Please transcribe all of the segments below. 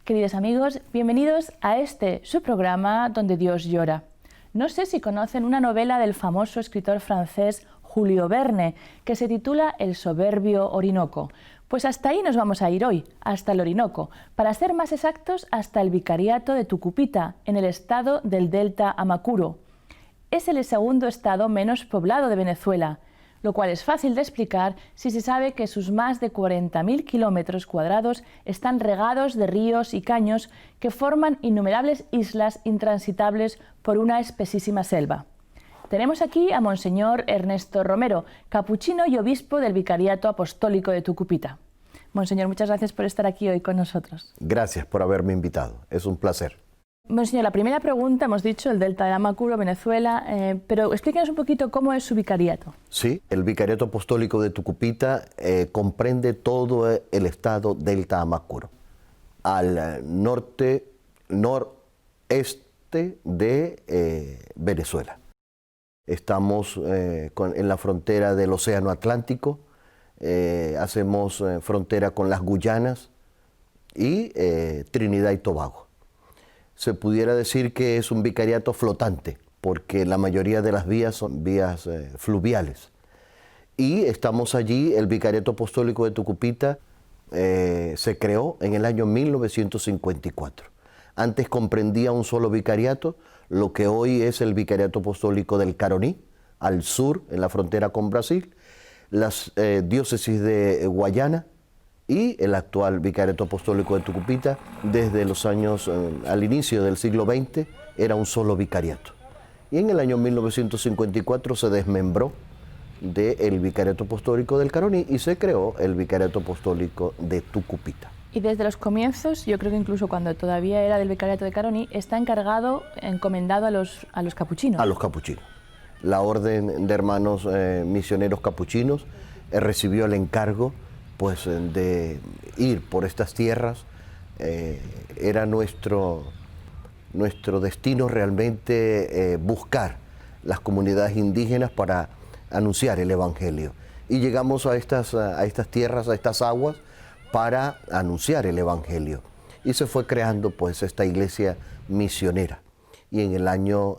Queridos amigos, bienvenidos a su programa donde Dios llora. No sé si conocen una novela del famoso escritor francés Julio Verne que se titula El soberbio Orinoco. Pues hasta ahí nos vamos a ir hoy, hasta el Orinoco, para ser más exactos hasta el vicariato de Tucupita, en el estado del Delta Amacuro. Es el segundo estado menos poblado de Venezuela, lo cual es fácil de explicar si se sabe que sus más de 40.000 kilómetros cuadrados están regados de ríos y caños que forman innumerables islas intransitables por una espesísima selva. Tenemos aquí a Monseñor Ernesto Romero, capuchino y obispo del Vicariato Apostólico de Tucupita. Monseñor, muchas gracias por estar aquí hoy con nosotros. Gracias por haberme invitado, es un placer. Monseñor, la primera pregunta, hemos dicho, el Delta de Amacuro, Venezuela, pero explíquenos un poquito cómo es su vicariato. Sí, el Vicariato Apostólico de Tucupita comprende todo el estado Delta Amacuro, al noreste de Venezuela. Estamos en la frontera del Océano Atlántico, hacemos frontera con las Guyanas y Trinidad y Tobago. Se pudiera decir que es un vicariato flotante, porque la mayoría de las vías son vías fluviales. Y estamos allí, el Vicariato Apostólico de Tucupita se creó en el año 1954. Antes comprendía un solo vicariato, lo que hoy es el Vicariato Apostólico del Caroní, al sur, en la frontera con Brasil, las diócesis de Guayana, y el actual Vicariato Apostólico de Tucupita, desde los años, al inicio del siglo XX, era un solo vicariato. Y en el año 1954 se desmembró del Vicariato Apostólico del Caroní y se creó el Vicariato Apostólico de Tucupita. Y desde los comienzos, yo creo que incluso cuando todavía era del Vicariato de Caroní, está encomendado a los capuchinos. A los capuchinos. La Orden de Hermanos Misioneros Capuchinos recibió el encargo pues de ir por estas tierras. Era nuestro destino realmente buscar las comunidades indígenas para anunciar el Evangelio. Y llegamos a estas tierras, a estas aguas, para anunciar el Evangelio. Y se fue creando pues esta iglesia misionera. Y en el año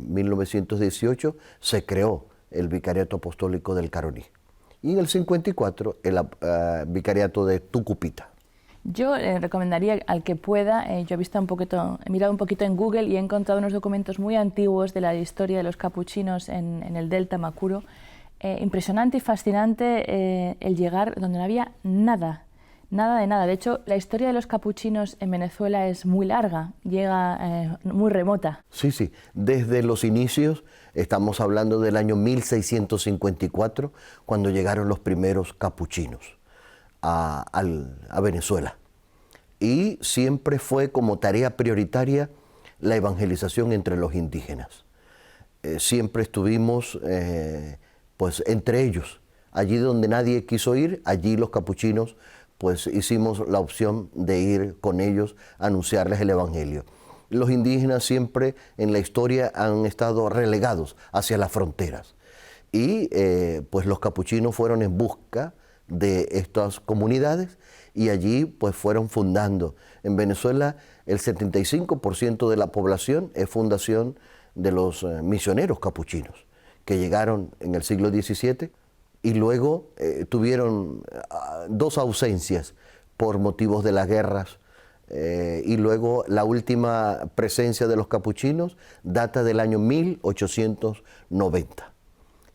1918 se creó el Vicariato Apostólico del Caroní. Y en el 54 el Vicariato de Tucupita. Yo recomendaría al que pueda, yo he mirado un poquito en Google y he encontrado unos documentos muy antiguos de la historia de los capuchinos en el Delta Amacuro. Impresionante y fascinante el llegar donde no había nada de nada. De hecho, la historia de los capuchinos en Venezuela es muy larga, llega muy remota. Sí, sí. Desde los inicios, estamos hablando del año 1654, cuando llegaron los primeros capuchinos a Venezuela. Y siempre fue como tarea prioritaria la evangelización entre los indígenas. Siempre estuvimos pues entre ellos. Allí donde nadie quiso ir, allí los capuchinos pues hicimos la opción de ir con ellos a anunciarles el Evangelio. Los indígenas siempre en la historia han estado relegados hacia las fronteras y pues los capuchinos fueron en busca de estas comunidades y allí pues fueron fundando. En Venezuela el 75% de la población es fundación de los misioneros capuchinos que llegaron en el siglo XVII y luego tuvieron dos ausencias por motivos de las guerras y luego la última presencia de los capuchinos data del año 1890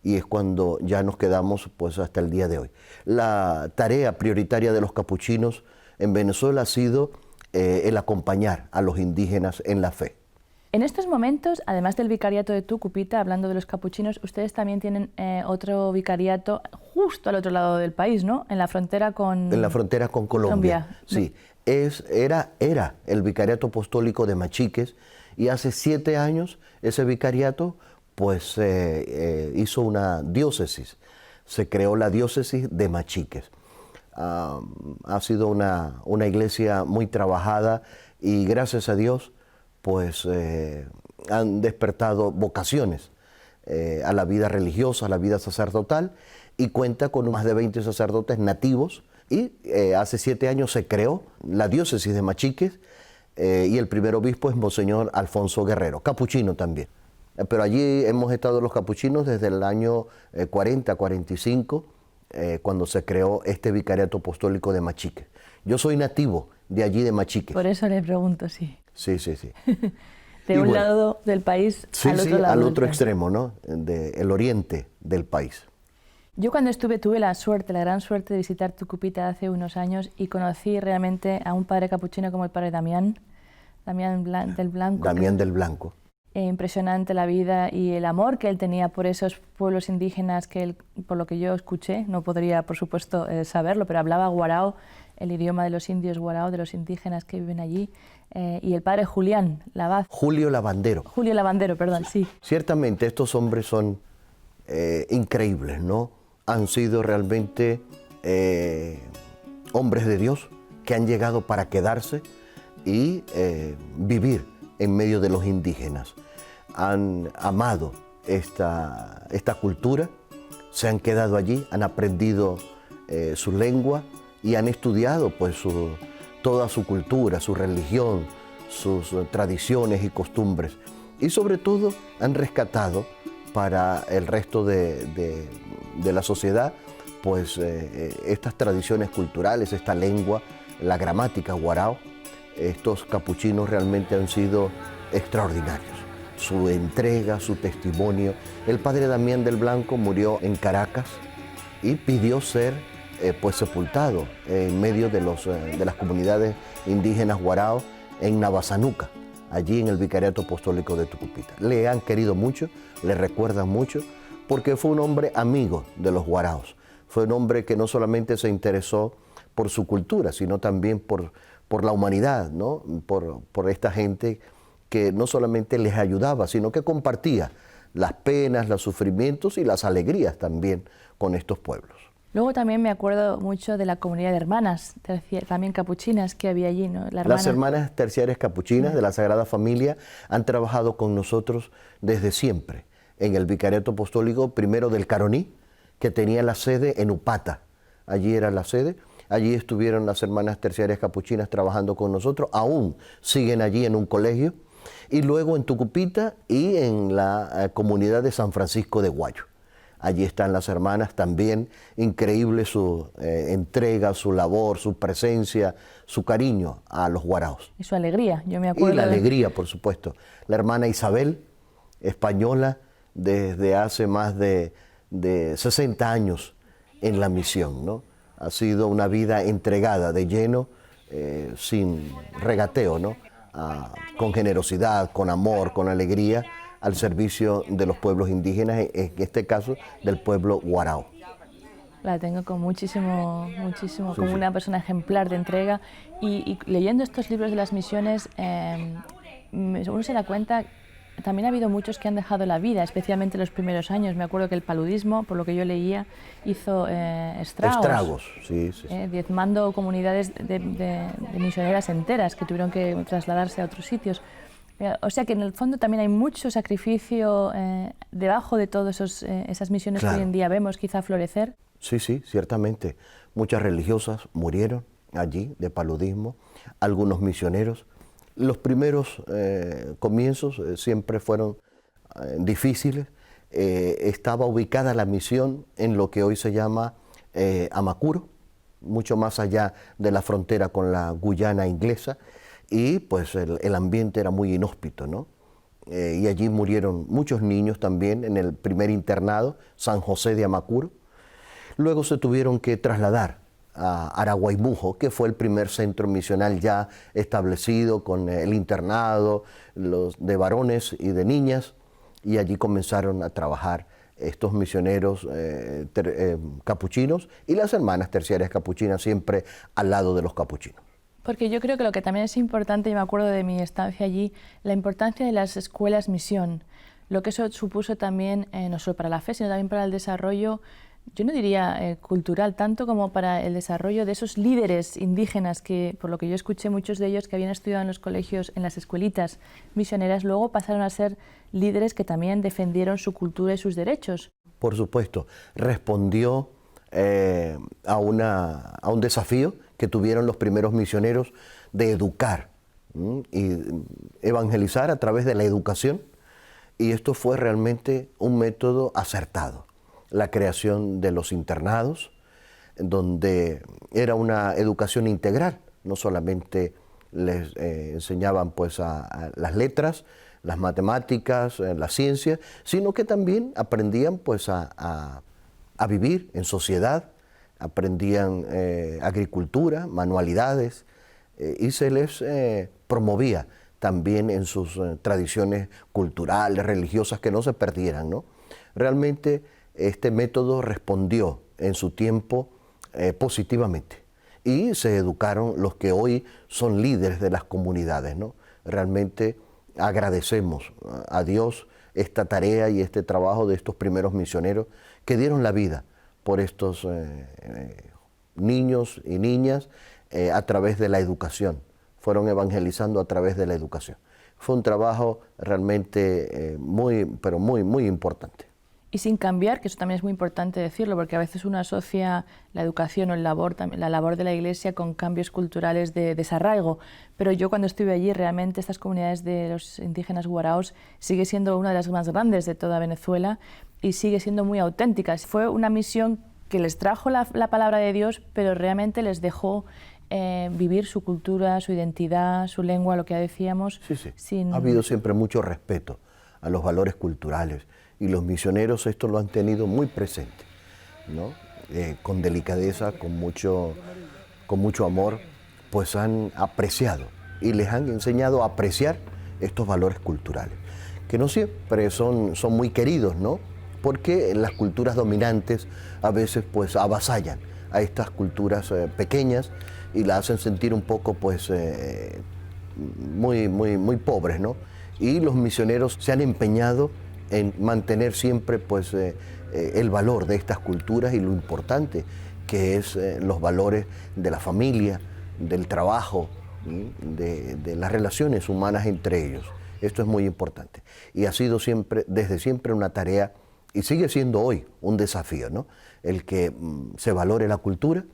y es cuando ya nos quedamos pues hasta el día de hoy. La tarea prioritaria de los capuchinos en Venezuela ha sido el acompañar a los indígenas en la fe. En estos momentos, además del vicariato de Tucupita, hablando de los capuchinos, ustedes también tienen otro vicariato justo al otro lado del país, ¿no? En la frontera con... En la frontera con Colombia. Sí, era el vicariato apostólico de Machiques, y hace 7 años ese vicariato pues hizo una diócesis. Se creó la diócesis de Machiques. Ha sido una iglesia muy trabajada y gracias a Dios pues han despertado vocaciones a la vida religiosa, a la vida sacerdotal, y cuenta con más de 20 sacerdotes nativos, y hace 7 años se creó la diócesis de Machiques, y el primer obispo es Monseñor Alfonso Guerrero, capuchino también. Pero allí hemos estado los capuchinos desde el año 40, 45, cuando se creó este vicariato apostólico de Machiques. Yo soy nativo de allí, de Machiques. Por eso le pregunto, sí. Sí. De un lado del país al otro lado. Al otro extremo, ¿no? El oriente del país. Yo cuando tuve la gran suerte de visitar Tucupita hace unos años y conocí realmente a un padre capuchino como el padre Damián del Blanco. Damián del Blanco. Impresionante la vida y el amor que él tenía por esos pueblos indígenas que él, por lo que yo escuché, no podría por supuesto saberlo, pero hablaba guarao, el idioma de los indios guarao, de los indígenas que viven allí, y el padre Julián Labaz. Julio Lavandero. Julio Lavandero, perdón, sí. Ciertamente estos hombres son increíbles, ¿no? Han sido realmente hombres de Dios que han llegado para quedarse y vivir en medio de los indígenas. Han amado esta cultura, se han quedado allí, han aprendido su lengua y han estudiado pues toda su cultura, su religión, sus tradiciones y costumbres. Y sobre todo han rescatado para el resto de la sociedad pues estas tradiciones culturales, esta lengua, la gramática guarao. Estos capuchinos realmente han sido extraordinarios. Su entrega, su testimonio. El padre Damián del Blanco murió en Caracas y pidió ser pues sepultado en medio de las comunidades indígenas guarao en Navasanuca, allí en el vicariato apostólico de Tucupita. Le han querido mucho, le recuerdan mucho, porque fue un hombre amigo de los guaraos. Fue un hombre que no solamente se interesó por su cultura, sino también por la humanidad, ¿no? Por esta gente que no solamente les ayudaba, sino que compartía las penas, los sufrimientos y las alegrías también con estos pueblos. Luego también me acuerdo mucho de la comunidad de hermanas, también capuchinas que había allí, ¿no? Las hermanas terciarias capuchinas de la Sagrada Familia han trabajado con nosotros desde siempre en el vicariato apostólico, primero del Caroní, que tenía la sede en Upata. Allí era la sede. Allí estuvieron las hermanas terciarias capuchinas trabajando con nosotros, aún siguen allí en un colegio, y luego en Tucupita y en la comunidad de San Francisco de Guayo. Allí están las hermanas también, increíble su entrega, su labor, su presencia, su cariño a los guaraos. Y su alegría, yo me acuerdo. Y la alegría, por supuesto. La hermana Isabel, española, desde hace más de 60 años en la misión, ¿no? Ha sido una vida entregada de lleno, sin regateo, ¿no? Con generosidad, con amor, con alegría, al servicio de los pueblos indígenas, en este caso del pueblo guarao. La tengo con muchísimo, como una persona ejemplar de entrega, y leyendo estos libros de las misiones, uno se da cuenta. También ha habido muchos que han dejado la vida, especialmente en los primeros años. Me acuerdo que el paludismo, por lo que yo leía, hizo estragos. Sí. Diezmando comunidades de misioneras enteras que tuvieron que trasladarse a otros sitios. O sea que en el fondo también hay mucho sacrificio debajo de todas esas misiones que hoy en día vemos quizá florecer. Sí, ciertamente. Muchas religiosas murieron allí de paludismo, algunos misioneros. Los primeros comienzos siempre fueron difíciles. Estaba ubicada la misión en lo que hoy se llama Amacuro, mucho más allá de la frontera con la Guyana inglesa, y pues el ambiente era muy inhóspito, ¿no? Y allí murieron muchos niños también en el primer internado, San José de Amacuro. Luego se tuvieron que trasladar a Araguaimujo, que fue el primer centro misional ya establecido con el internado de varones y de niñas, y allí comenzaron a trabajar estos misioneros capuchinos y las hermanas terciarias capuchinas siempre al lado de los capuchinos. Porque yo creo que lo que también es importante, y me acuerdo de mi estancia allí, la importancia de las escuelas misión, lo que eso supuso también, no solo para la fe, sino también para el desarrollo, yo no diría cultural, tanto como para el desarrollo de esos líderes indígenas que, por lo que yo escuché, muchos de ellos que habían estudiado en los colegios, en las escuelitas misioneras, luego pasaron a ser líderes que también defendieron su cultura y sus derechos. Por supuesto, respondió a un desafío que tuvieron los primeros misioneros de educar y evangelizar a través de la educación, y esto fue realmente un método acertado. La creación de los internados, donde era una educación integral, no solamente les enseñaban pues a las letras, las matemáticas, la ciencia, sino que también aprendían pues a vivir en sociedad, aprendían agricultura, manualidades, y se les promovía también en sus tradiciones culturales, religiosas, que no se perdieran, ¿no? Realmente este método respondió en su tiempo positivamente, y se educaron los que hoy son líderes de las comunidades, ¿no? Realmente agradecemos a Dios esta tarea y este trabajo de estos primeros misioneros que dieron la vida por estos niños y niñas a través de la educación. Fueron evangelizando a través de la educación. Fue un trabajo realmente muy importante. Y sin cambiar, que eso también es muy importante decirlo, porque a veces uno asocia la educación o la labor de la Iglesia con cambios culturales de desarraigo. Pero yo cuando estuve allí, realmente estas comunidades de los indígenas guaraos sigue siendo una de las más grandes de toda Venezuela y sigue siendo muy auténtica. Fue una misión que les trajo la palabra de Dios, pero realmente les dejó vivir su cultura, su identidad, su lengua, lo que decíamos. Sí. Ha habido siempre mucho respeto a los valores culturales, y los misioneros esto lo han tenido muy presente, ¿no? Con delicadeza, con mucho amor, pues han apreciado y les han enseñado a apreciar estos valores culturales, que no siempre son muy queridos, ¿no? Porque las culturas dominantes a veces pues avasallan a estas culturas pequeñas y las hacen sentir un poco pues muy pobres, ¿no? Y los misioneros se han empeñado en mantener siempre pues, el valor de estas culturas y lo importante que es los valores de la familia, del trabajo, de las relaciones humanas entre ellos. Esto es muy importante. Y ha sido siempre, desde siempre una tarea, y sigue siendo hoy un desafío, ¿no? El que se valore la cultura,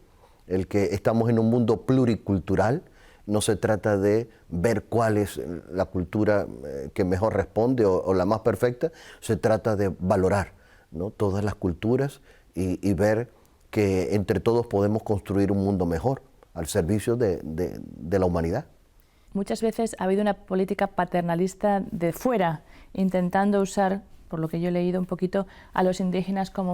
el que estamos en un mundo pluricultural. No se trata de ver cuál es la cultura que mejor responde o la más perfecta, se trata de valorar, ¿no? Todas las culturas y ver que entre todos podemos construir un mundo mejor al servicio de la humanidad. Muchas veces ha habido una política paternalista de fuera, intentando usar, por lo que yo he leído un poquito, a los indígenas como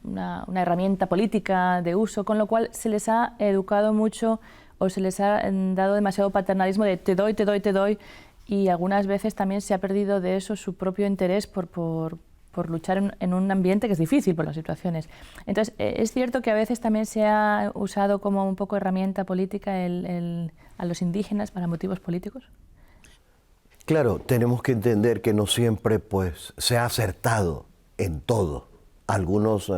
una herramienta política de uso, con lo cual se les ha educado mucho o se les ha dado demasiado paternalismo de te doy, te doy, te doy, y algunas veces también se ha perdido de eso su propio interés por luchar en un ambiente que es difícil por las situaciones. Entonces, ¿es cierto que a veces también se ha usado como un poco herramienta política a los indígenas para motivos políticos? Claro, tenemos que entender que no siempre pues, se ha acertado en todo. Algunos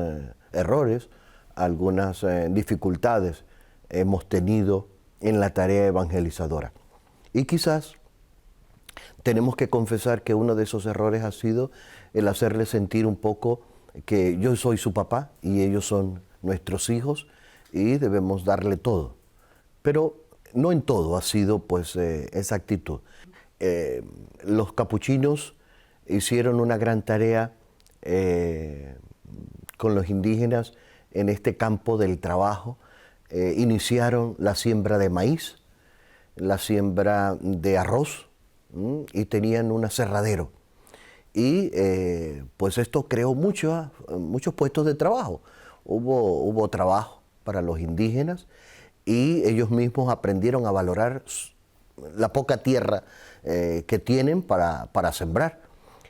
errores, algunas dificultades hemos tenido en la tarea evangelizadora. Y quizás tenemos que confesar que uno de esos errores ha sido el hacerles sentir un poco que yo soy su papá y ellos son nuestros hijos y debemos darle todo. Pero no en todo ha sido pues esa actitud. Los capuchinos hicieron una gran tarea con los indígenas en este campo del trabajo. Iniciaron la siembra de maíz, la siembra de arroz, y tenían un aserradero. Y pues esto creó muchos puestos de trabajo. Hubo trabajo para los indígenas, y ellos mismos aprendieron a valorar la poca tierra que tienen para sembrar.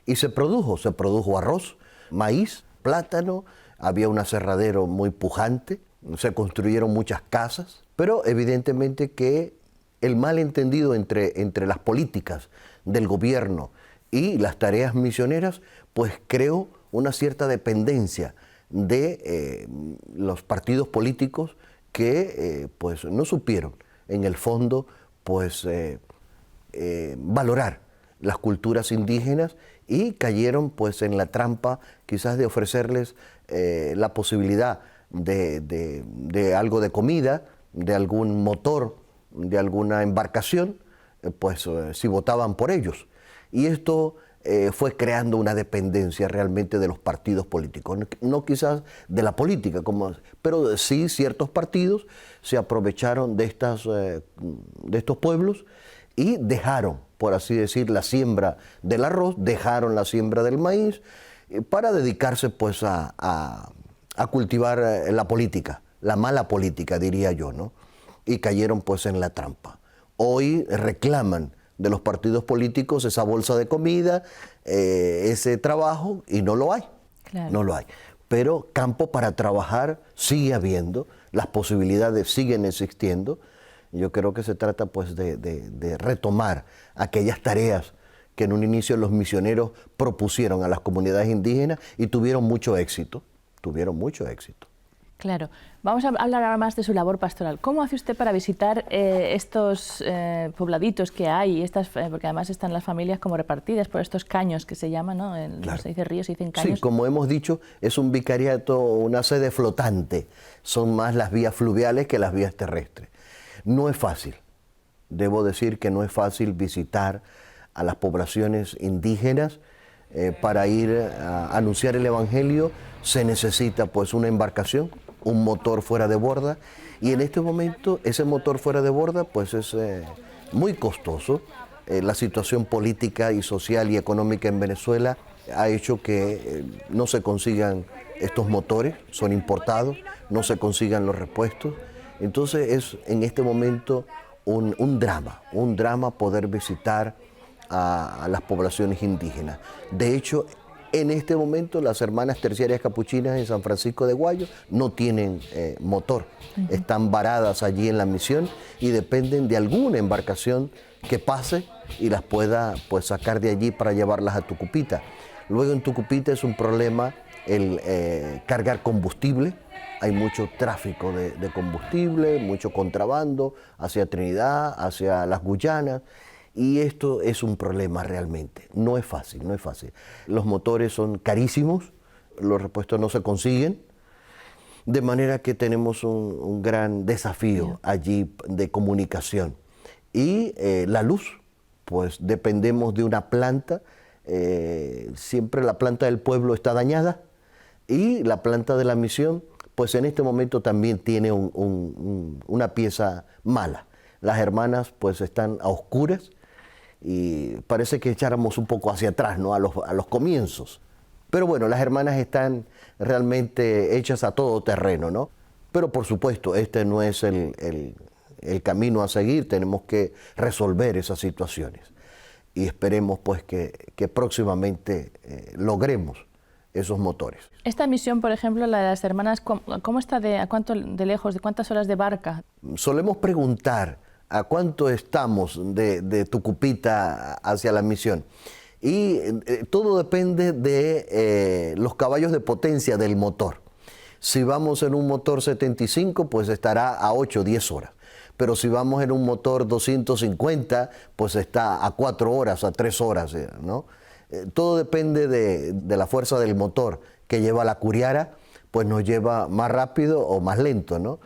Y se produjo arroz, maíz, plátano, había un aserradero muy pujante, se construyeron muchas casas, pero evidentemente que el malentendido entre las políticas del gobierno y las tareas misioneras, pues creó una cierta dependencia de los partidos políticos que pues no supieron en el fondo pues valorar las culturas indígenas y cayeron pues en la trampa quizás de ofrecerles la posibilidad de algo de comida, de algún motor, de alguna embarcación, pues si votaban por ellos. Y esto fue creando una dependencia realmente de los partidos políticos, no quizás de la política, pero sí ciertos partidos se aprovecharon de estos pueblos y dejaron, por así decir, la siembra del arroz, dejaron la siembra del maíz para dedicarse pues a cultivar la política, la mala política diría yo, ¿no? Y cayeron pues en la trampa. Hoy reclaman de los partidos políticos esa bolsa de comida, ese trabajo, y no lo hay, claro. No lo hay. Pero campo para trabajar sigue habiendo, las posibilidades siguen existiendo. Yo creo que se trata pues de retomar aquellas tareas que en un inicio los misioneros propusieron a las comunidades indígenas y tuvieron mucho éxito. Claro. Vamos a hablar ahora más de su labor pastoral. ¿Cómo hace usted para visitar estos pobladitos que hay? Porque además están las familias como repartidas por estos caños que se llaman, ¿no? Claro. Se dice ríos, se dicen caños. Sí, como hemos dicho, es un vicariato, una sede flotante. Son más las vías fluviales que las vías terrestres. No es fácil. Debo decir que no es fácil visitar a las poblaciones indígenas. Para ir a anunciar el Evangelio se necesita pues una embarcación, un motor fuera de borda, y en este momento ese motor fuera de borda pues es muy costoso. La situación política y social y económica en Venezuela ha hecho que no se consigan estos motores, son importados, no se consigan los repuestos. Entonces es en este momento un drama poder visitar a las poblaciones indígenas. De hecho, en este momento las hermanas terciarias capuchinas en San Francisco de Guayo no tienen motor, están varadas allí en la misión y dependen de alguna embarcación que pase y las pueda pues sacar de allí para llevarlas a Tucupita. Luego en Tucupita es un problema el cargar combustible, hay mucho tráfico de combustible, mucho contrabando hacia Trinidad, hacia las Guyanas. Y esto es un problema realmente, no es fácil. Los motores son carísimos, los repuestos no se consiguen, de manera que tenemos un gran desafío allí de comunicación. Y la luz, pues dependemos de una planta, siempre la planta del pueblo está dañada y la planta de la misión, pues en este momento también tiene una pieza mala. Las hermanas pues están a oscuras, y parece que echáramos un poco hacia atrás, ¿no? a los comienzos. Pero bueno, las hermanas están realmente hechas a todo terreno, ¿no? Pero por supuesto, este no es el camino a seguir, tenemos que resolver esas situaciones. Y esperemos pues que próximamente logremos esos motores. Esta misión, por ejemplo, la de las hermanas, ¿cómo está a cuánto de lejos, de cuántas horas de barca? Solemos preguntar a cuánto estamos de Tucupita hacia la misión. Y todo depende de los caballos de potencia del motor. Si vamos en un motor 75, pues estará a 8 o 10 horas. Pero si vamos en un motor 250, pues está a 4 horas, a 3 horas, ¿no? Todo depende de la fuerza del motor que lleva la curiara, pues nos lleva más rápido o más lento, ¿no?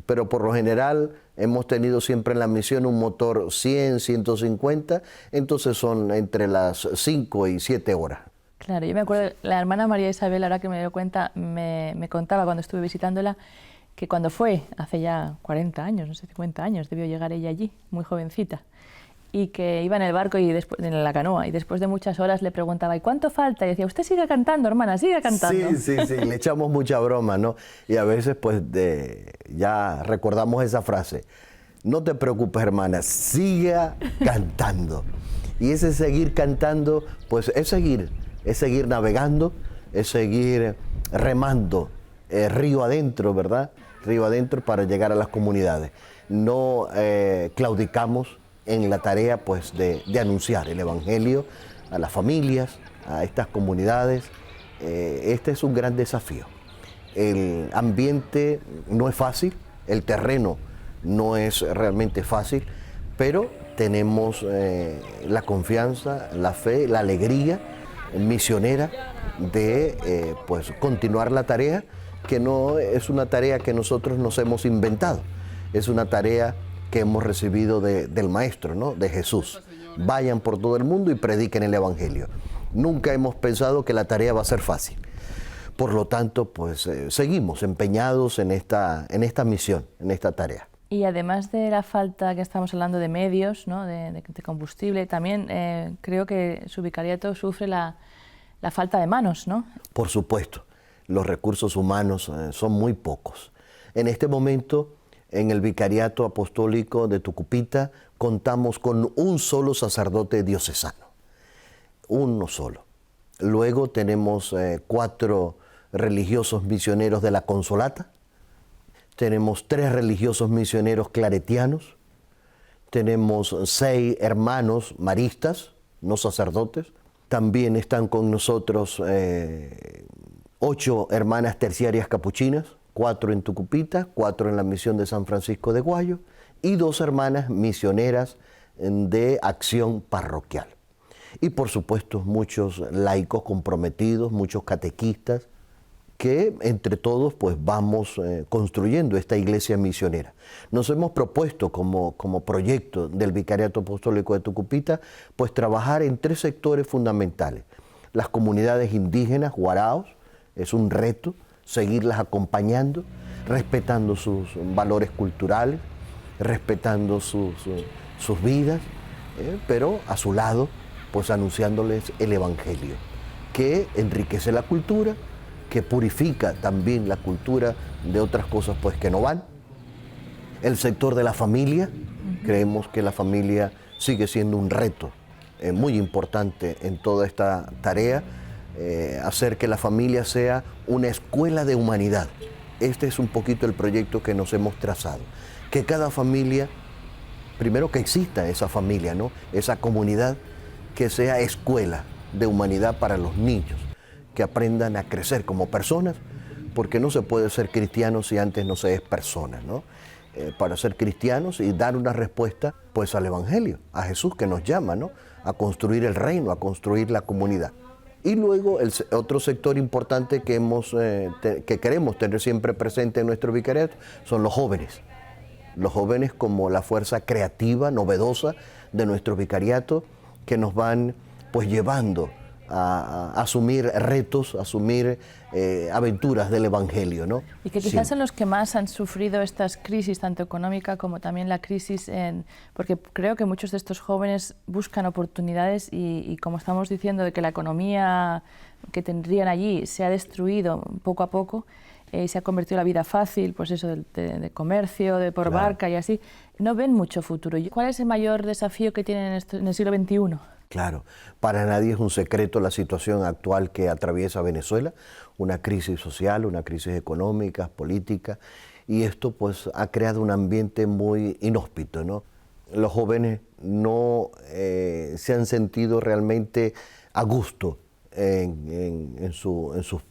Pero por lo general hemos tenido siempre en la misión un motor 100, 150, entonces son entre las 5 y 7 horas. Claro, yo me acuerdo, la hermana María Isabel, ahora que me doy cuenta, me contaba cuando estuve visitándola, que cuando fue, hace ya 40 años, no sé, 50 años, debió llegar ella allí, muy jovencita. y que iba en el barco y después, en la canoa, y después de muchas horas le preguntaba, ¿y cuánto falta? Y decía, usted sigue cantando, hermana, sigue cantando. Sí, le echamos mucha broma, ¿no? Y a veces pues ya recordamos esa frase, no te preocupes, hermana, siga cantando. Y ese seguir cantando, pues es seguir navegando, es seguir remando río adentro, ¿verdad? Río adentro para llegar a las comunidades. No claudicamos en la tarea pues de anunciar el Evangelio a las familias, a estas comunidades. Este es un gran desafío. El ambiente no es fácil, el terreno no es realmente fácil, pero tenemos la confianza, la fe, la alegría misionera de pues continuar la tarea, que no es una tarea que nosotros nos hemos inventado, es una tarea que hemos recibido del Maestro, ¿no? De Jesús. Vayan por todo el mundo y prediquen el Evangelio. Nunca hemos pensado que la tarea va a ser fácil. Por lo tanto, pues seguimos empeñados en esta misión, en esta tarea. Y además de la falta que estamos hablando de medios, ¿no? de combustible, también creo que su vicariato sufre la falta de manos, ¿no? Por supuesto, los recursos humanos son muy pocos. En este momento, en el Vicariato Apostólico de Tucupita, contamos con un solo sacerdote diocesano, uno solo. Luego tenemos 4 religiosos misioneros de la Consolata, tenemos 3 religiosos misioneros claretianos, tenemos 6 hermanos maristas, no sacerdotes. También están con nosotros 8 hermanas terciarias capuchinas, 4 en Tucupita, 4 en la misión de San Francisco de Guayo y 2 hermanas misioneras de acción parroquial. Y por supuesto muchos laicos comprometidos, muchos catequistas, que entre todos pues vamos construyendo esta iglesia misionera. Nos hemos propuesto como proyecto del Vicariato Apostólico de Tucupita pues trabajar en 3 sectores fundamentales. Las comunidades indígenas, guaraos, es un reto seguirlas acompañando, respetando sus valores culturales, respetando sus vidas, pero a su lado pues anunciándoles el Evangelio, que enriquece la cultura, que purifica también la cultura de otras cosas pues que no van. El sector de la familia, creemos que la familia sigue siendo un reto muy importante en toda esta tarea, hacer que la familia sea una escuela de humanidad. Este es un poquito el proyecto que nos hemos trazado, que cada familia, primero que exista esa familia, ¿no? Esa comunidad que sea escuela de humanidad para los niños, que aprendan a crecer como personas, porque no se puede ser cristiano si antes no se es persona, ¿no? Para ser cristianos y dar una respuesta pues al Evangelio, a Jesús que nos llama, ¿no? A construir el reino, a construir la comunidad. Y luego el otro sector importante que queremos tener siempre presente en nuestro vicariato son los jóvenes. Los jóvenes como la fuerza creativa, novedosa de nuestro vicariato, que nos van pues llevando a asumir retos, a asumir aventuras del Evangelio, ¿no? Y que quizás son los que más han sufrido estas crisis, tanto económica como también la crisis, porque creo que muchos de estos jóvenes buscan oportunidades y como estamos diciendo, de que la economía que tendrían allí se ha destruido poco a poco, y se ha convertido la vida fácil, pues eso, de comercio, de por barca y así, no ven mucho futuro. ¿Cuál es el mayor desafío que tienen en el siglo XXI? Claro, para nadie es un secreto la situación actual que atraviesa Venezuela, una crisis social, una crisis económica, política, y esto pues ha creado un ambiente muy inhóspito, ¿no? Los jóvenes no se han sentido realmente a gusto en sus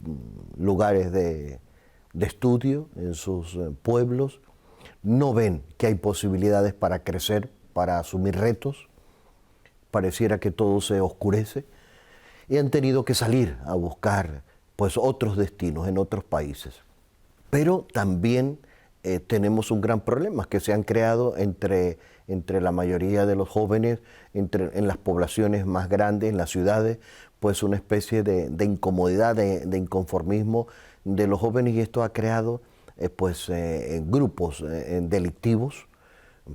lugares de estudio, en sus pueblos, no ven que hay posibilidades para crecer, para asumir retos. Pareciera que todo se oscurece y han tenido que salir a buscar pues otros destinos en otros países. Pero también tenemos un gran problema que se han creado entre la mayoría de los jóvenes, en las poblaciones más grandes, en las ciudades, pues una especie de incomodidad, de inconformismo de los jóvenes, y esto ha creado grupos delictivos,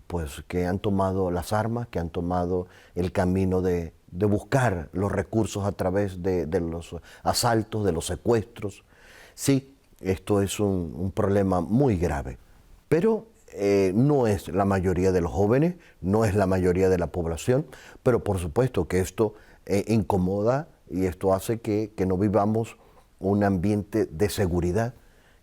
pues que han tomado las armas, que han tomado el camino de buscar los recursos a través de los asaltos, de los secuestros. Sí, esto es un problema muy grave, pero no es la mayoría de los jóvenes, no es la mayoría de la población, pero por supuesto que esto incomoda y esto hace que no vivamos un ambiente de seguridad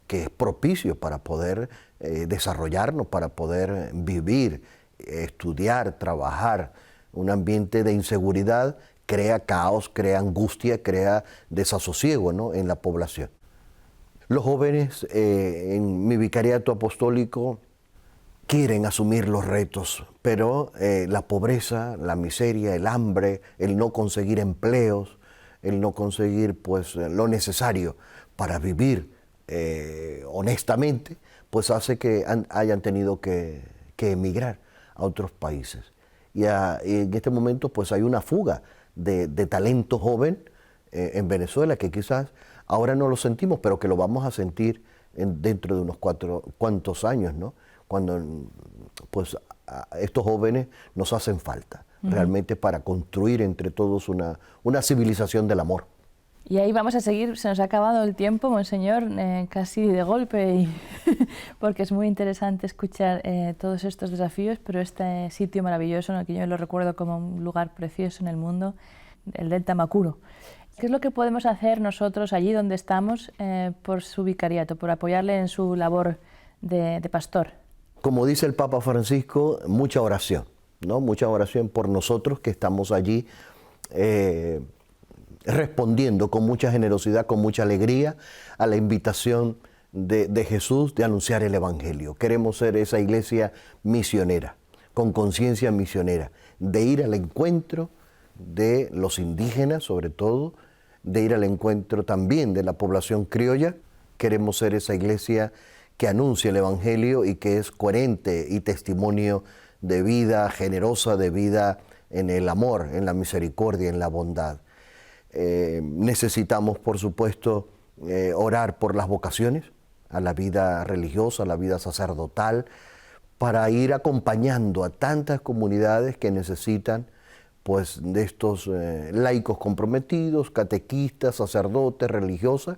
que es propicio para poder desarrollarnos, para poder vivir, estudiar, trabajar. Un ambiente de inseguridad crea caos, crea angustia, crea desasosiego, ¿no?, en la población. Los jóvenes en mi vicariato apostólico quieren asumir los retos, pero la pobreza, la miseria, el hambre, el no conseguir empleos, el no conseguir pues lo necesario para vivir honestamente, pues hace que hayan tenido que emigrar a otros países. Y en este momento pues hay una fuga de talento joven en Venezuela que quizás ahora no lo sentimos, pero que lo vamos a sentir dentro de unos cuantos años, ¿no? Cuando pues estos jóvenes nos hacen falta, realmente para construir entre todos una civilización del amor. Y ahí vamos a seguir, se nos ha acabado el tiempo, Monseñor, casi de golpe, porque es muy interesante escuchar todos estos desafíos, pero este sitio maravilloso, en el que yo lo recuerdo como un lugar precioso en el mundo, el Delta Macuro. ¿Qué es lo que podemos hacer nosotros allí donde estamos por su vicariato, por apoyarle en su labor de pastor? Como dice el Papa Francisco, mucha oración, ¿no? Mucha oración por nosotros que estamos allí respondiendo con mucha generosidad, con mucha alegría a la invitación de Jesús de anunciar el Evangelio. Queremos ser esa iglesia misionera, con conciencia misionera, de ir al encuentro de los indígenas sobre todo, de ir al encuentro también de la población criolla. Queremos ser esa iglesia que anuncia el Evangelio y que es coherente y testimonio de vida generosa, de vida en el amor, en la misericordia, en la bondad. Necesitamos, por supuesto, orar por las vocaciones a la vida religiosa, a la vida sacerdotal, para ir acompañando a tantas comunidades que necesitan pues, de estos laicos comprometidos, catequistas, sacerdotes, religiosas,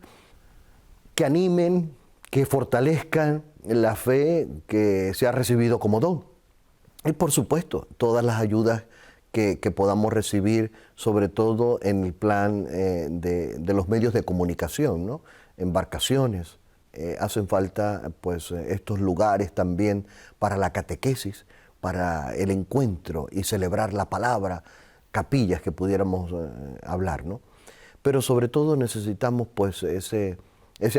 que animen, que fortalezcan la fe que se ha recibido como don. Y por supuesto, todas las ayudas que podamos recibir, sobre todo en el plan de los medios de comunicación, ¿no? Embarcaciones. Hacen falta pues, estos lugares también para la catequesis, para el encuentro y celebrar la palabra, capillas que pudiéramos hablar, ¿no? Pero sobre todo necesitamos pues, ese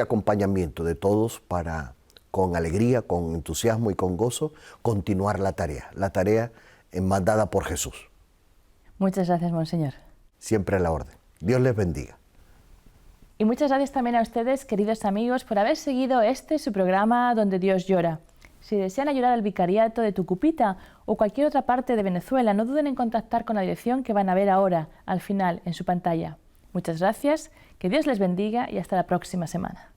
acompañamiento de todos para, con alegría, con entusiasmo y con gozo, continuar la tarea mandada por Jesús. Muchas gracias, Monseñor. Siempre a la orden. Dios les bendiga. Y muchas gracias también a ustedes, queridos amigos, por haber seguido su programa Donde Dios Llora. Si desean ayudar al vicariato de Tucupita o cualquier otra parte de Venezuela, no duden en contactar con la dirección que van a ver ahora, al final, en su pantalla. Muchas gracias, que Dios les bendiga y hasta la próxima semana.